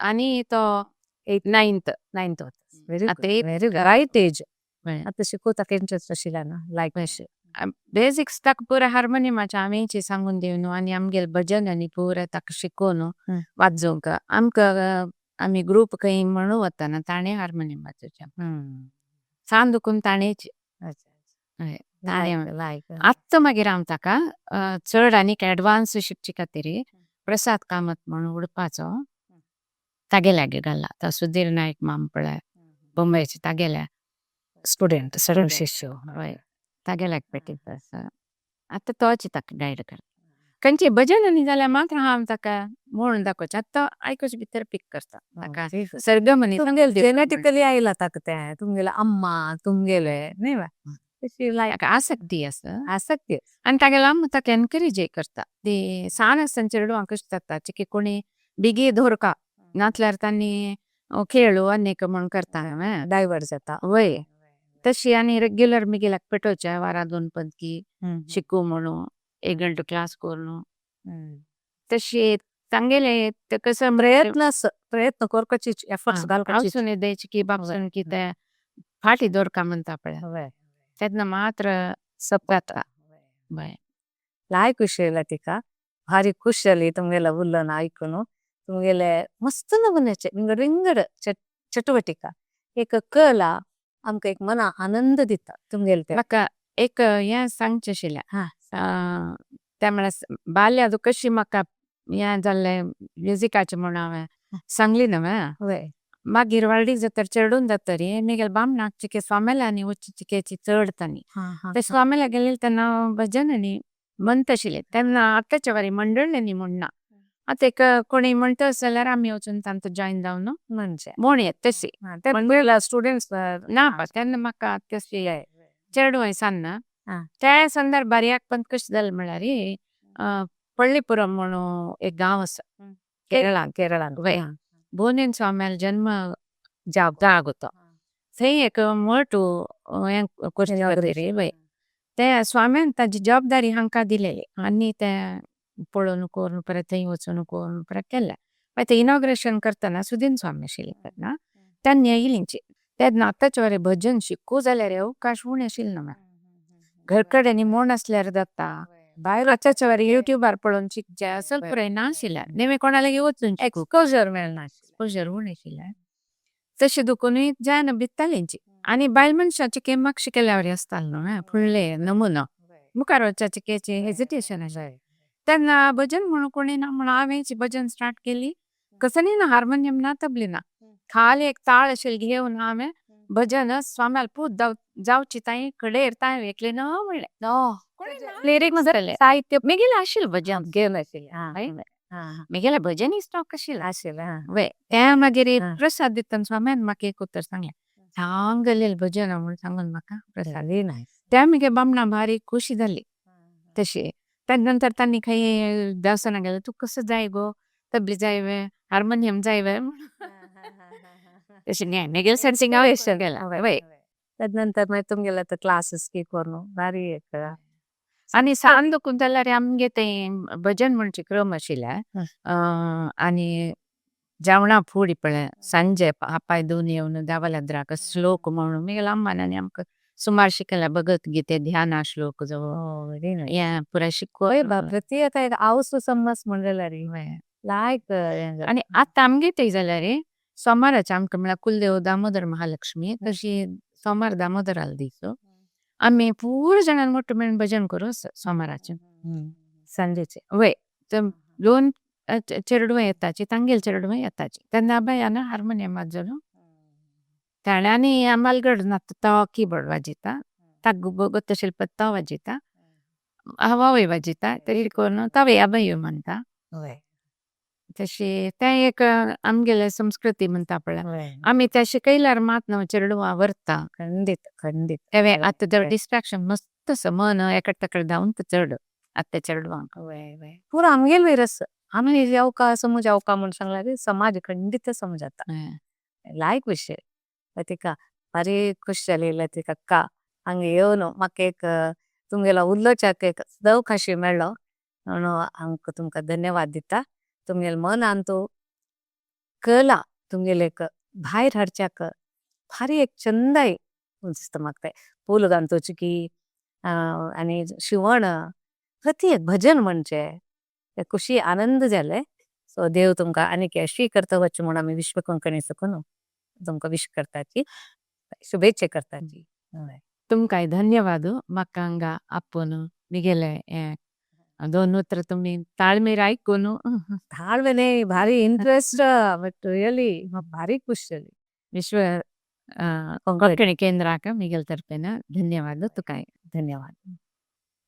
आनी तो 9th व्हेरी रायट एज आता शिकवता इंट्रस्ट आशिल्ला ना लायक बेसिक्स ताका पुरा हार्मोनियमाचे आमीची सांगून दिवन आनी आमगेले भजन आनी पुरा ताका शिकोवन वाजोवंक आमकां आमी ग्रूप खंय म्हणू वतना ताणें हार्मोनियमाचो सांग दुखून ताणेची आत्तां मागीर हांव ताका चड आनीक एडवान्स शिकचे खातीर प्रसाद कामत म्हणून उडपाचो तागेल्यागे घाला तो सुधीर नायक मामपळे बोंबयचे तागेल्या स्टुडंट सरळ शिष्य हय तागेल्याक पेटीत आतां तोच ताका गायड करता खंयची भजन आनी जाल्यार मात्र हांव ताका म्हणून दाखोवचें आतां तो आयकूच भितर पीक करता ताका सरगम आनी जेनेटिकली आयला ताका तें तुमगेले अम्मा तुमगेले न्ही ताका आसक्ती आसा आनी तागेलो अम्मा ताका एनकरेज करता ती सान आसतना चेडवां कशें जाता की कोणी बेगी धोरका नातल्यार तांणी खेळू आनीक म्हण करता डायवर्ट जाता वय तशी आनी रेग्युलर मिगेल्याक पेटोवचे वारा 2 पदकी शिकू म्हणू 1 घंटो क्लास करून तशी तांगेले कसं प्रयत्न करपाची एफर्ट्स घालपाची हांव द्यायची की बाबसून की ते फाटी दोरका म्हणटा पळय तेन्ना मात्र सपता बय लाय खुशी येयला तिका भारी खुश जाली तुमगेला उलोवन आयकून तुमगेले मस्त नमुन्याचे विंगड चटुवटिका एक कला आमकां एक मना आनंद दिता तुमगेले ते म्हाका एक हें सांगचें आशिल्लें त्या म्हळ्यार बाल्याद कशी म्हाका हें जाल्लें म्युजिकाचें म्हूण हांवें सांगली न्हय मागीर व्हडली जातर चडून जातरी मिगेल बामणाक चिके स्वामेलांनी वच्ची चिकेची चड तांणी ते स्वामेला गेले तेन्ना भजन आनी म्हणटा आशिल्ले तेन्ना आतांच्या वारी मंडळांनी म्हणना आतां एक कोणी म्हणटा जाल्यार आमी वचून तांचो जॉयन जावन म्हणजे म्हण येत तशी स्टुडंट्स ना तेन्ना म्हाका तशी चेडूं सांगना त्या संदर्भार पण कशें जालें म्हळ्यार पळ्ळीपुरम म्हणून एक गांव आसा केरळान वय भोवनेन स्वाम्याल जन्म जागोतो थंय एक मोठो हें करचें वय ते स्वाम्यान ताजी जबाबदारी हांकां दिलेली आनी ते पळोवन करून परत थंय वचून करून परत केलें मागीर ते इनॉग्रेशन करतना सुदीन स्वामी आशिल्ले तेन्ना तेन्ना येयलींची तेन्ना आतांचे वरे भजन शिकू जाल्यार अवकाश उणे आशिल्लो ना घरकडे न्ही म्हूण आसल्यार जाता भायर आतांच्या वरे युट्यूबार पळोवन शिकचे असल पुराय नाशिल्लें नेमे कोणालागीर वचून एक्सपोजर मेळना एक्सपोजर उणे आशिल्लें तशें दुखूनय जायना भित्तालींची आनी बायल मनशाची केमाक शिकयल्या वरी आसतालो न्हू फुडले नमुनो मुखार वचपाची केची हेजिटेशन आशिल्लें तेन्ना भजन म्हणून कोणी ना म्हणून हांवें भजन स्टार्ट केली कसली ना हार्मोनियम ना तबली ना खाली एक ताळ आशिल्ली घेवन हांवें भजन स्वाम्याल पूत जावची ताई कडेर ताय एकले न म्हणलें लिरिक्स साहित्य मेगेलें आशिल्लें भजन गेम आशिल्लें मेगेलें भजन स्टॉक आशिल्लें वय तें मागीर प्रसाद दितना स्वाम्यान म्हाका एक उतर सांगलें सांगलेलें भजन म्हूण सांगून म्हाका प्रसाद त्या मगे बामणा भारी खुशी जाली तशी त्याच्या नंतर तांणी खंय देवस्थानाक गेलें तूं कसं जाय गो तबली जाय हार्मोनियम जाय तशें न्ही मेगेल सेन्सिंग गेला वय त्यानंतर मागीर तुमगेले क्लासेस की करून भारी एक आनी सांग दुखून जाल्यार आमगे तें भजन म्हणचे क्रम आशिल्ले आनी जेवणा फूड पळय सांजे आपाय दोन येवन देवालाद्राक श्लोक म्हणून मी अम्मानाने आमकां सुमार शिकयला भगवद्गीते ध्यान श्लोक जो व्हेरी नायस या पुरा होय शिकवत बापरे ती आता एक आवस समज म्हणलेला रे लायक आणि आता आमगे ते जाल्यार रे सोमाराचे आमकां म्हळ्यार कुलदेव दामोदर महालक्ष्मी तशी सोमार दामोदराल दिसो आम्ही पूर जाणां मोठं मेळून भजन करू सोमाराचे संडेचे वय तर दोन चेडवं येताची तांगेल चेडवं येताची तेन्ना अभयान हार्मोनियम वाजलो ताण्यांनी आमालगड नात तो कीबोर्ड वाजयता ताक गोगोत शिल्प तो वाजयता हवावय वाजयता तरी करून तवे अभय म्हणटा होय तशी ते एक आमगेले संस्कृती म्हणता पळय होय आम्ही ते शिकयल्यार मात न्हू चेडवां व्हरता खंडित खंडित तेवे आतां डिस्ट्रॅक्शन मस्त मन एकड तकड धांवन चड आतां चेडवांक वय वय पूरा आमगेल वैरस आम्ही येवका समज येवका म्हणून सांगला रे समाज खंडित समज आता लायक विषय लतिका भारी खुश जाली लतिका अक्का हंगे येवन म्हाका एक तुमगेलो उल्लोचाक एक अवकाश मेळ्ळो म्हणून हांव तुमकां धन्यवाद दिता तुमगेल मन आंतू कला तुमगेले एक भायर हाडच्याक भारी एक चंदाय दिसता म्हाका ते फूल घालतोची की आनी शिवण प्रती एक भजन म्हणचे ते खुशी आनंद जाले सो देव तुमकां आनी अशी करता वच्चे म्हणून आमी विश्व कोंकणी सकून तुमकां विश करताची शुभेच्छा करताची तुमकांय धन्यवाद म्हाका हांगा आपोवन निगेले हे दोन उतर तुमी ताळमेर आयकून धाडवेने भारी इंटरेस्ट बट रियली भारी खुश जाली विश्व कोंकणी केंद्राक मिगेल तर्फेन धन्यवाद तुकाय धन्यवाद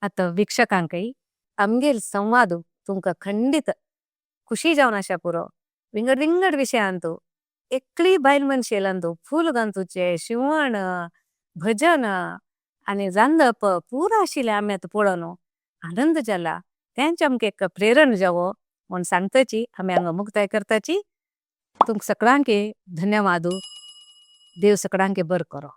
आता वीक्षकांकय आमगेल संवाद तुमकां खंडित खुशी जावन आशा पुरो विंगड विंगड विशयांतू एकली बायल मनशी येयलांतू फूल घालतूचे शिवण भजन आनी रांदप पुरा आशिल्ले आमी आतां पळोवन आनंद जाला तेंच आमकां एक प्रेरण जावो म्हूण सांगताची आमी हांगा मुक्ताय करताची तुमकां सगळ्यांक धन्यवाद देव सगळ्यांक बर करो